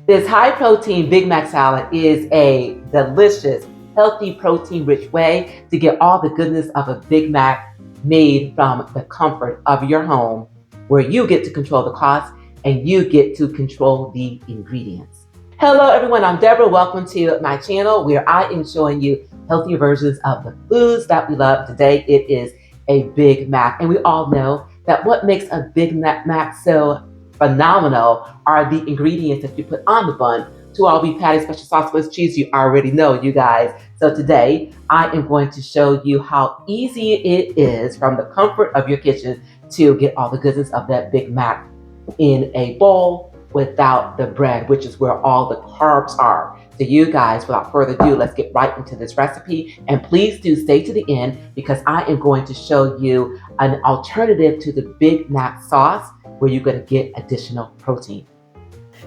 This high protein Big Mac salad is a delicious, healthy, protein rich way to get all the goodness of a Big Mac made from the comfort of your home, where you get to control the cost and you get to control the ingredients. Hello everyone, I'm Deborah. Welcome to my channel where I am showing you healthier versions of the foods that we love. Today it is a Big Mac, and we all know that what makes a Big Mac so phenomenal are the ingredients that you put on the bun. To all beef patty, special sauce with cheese, you already know, you guys. So today I am going to show you how easy it is from the comfort of your kitchen to get all the goodness of that Big Mac in a bowl without the bread, which is where all the carbs are. So you guys, without further ado, let's get right into this recipe. And please do stay to the end because I am going to show you an alternative to the Big Mac sauce where you're going to get additional protein.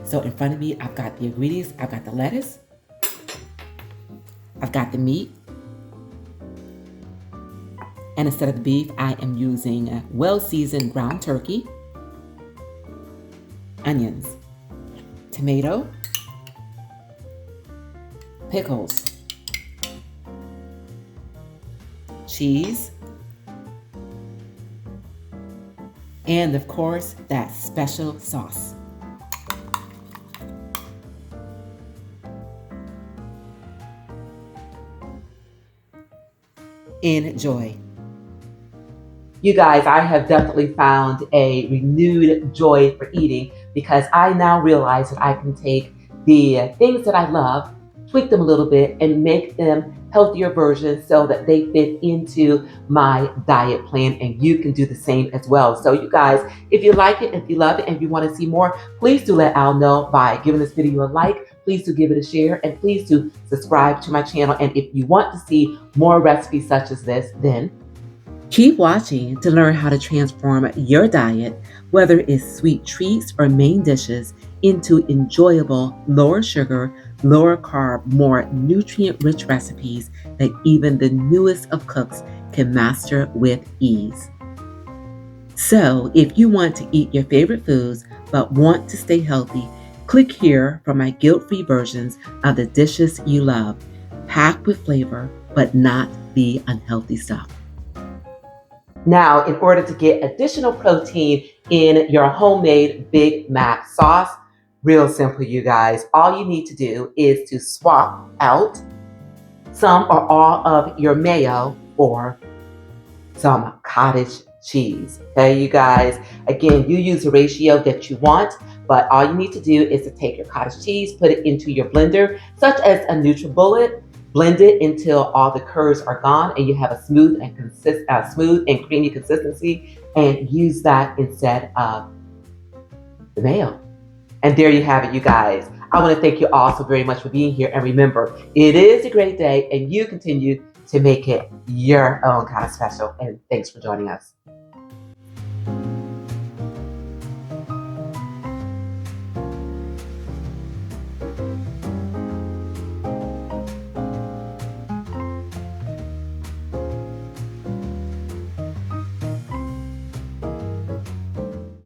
So in front of me, I've got the ingredients. I've got the lettuce. I've got the meat. And instead of the beef, I am using well-seasoned ground turkey, onions, tomato, pickles, cheese, and of course, that special sauce. Enjoy. You guys, I have definitely found a renewed joy for eating because I now realize that I can take the things that I love, tweak them a little bit, and make them healthier versions so that they fit into my diet plan, and you can do the same as well. So you guys, if you like it, if you love it, and if you want to see more, please do let Al know by giving this video a like. Please do give it a share, and please do subscribe to my channel. And if you want to see more recipes such as this, then keep watching to learn how to transform your diet, whether it's sweet treats or main dishes, into enjoyable, lower sugar, lower carb, more nutrient-rich recipes that even the newest of cooks can master with ease. So if you want to eat your favorite foods but want to stay healthy, click here for my guilt-free versions of the dishes you love, packed with flavor but not the unhealthy stuff. Now, in order to get additional protein in your homemade Big Mac sauce, real simple, you guys. All you need to do is to swap out some or all of your mayo for some cottage cheese. Okay, you guys. Again, you use the ratio that you want, but all you need to do is to take your cottage cheese, put it into your blender, such as a NutriBullet. Blend it until all the curds are gone and you have a smooth and creamy consistency, and use that instead of the mayo. And there you have it, you guys. I want to thank you all so very much for being here. And remember, it is a great day and you continue to make it your own kind of special. And thanks for joining us.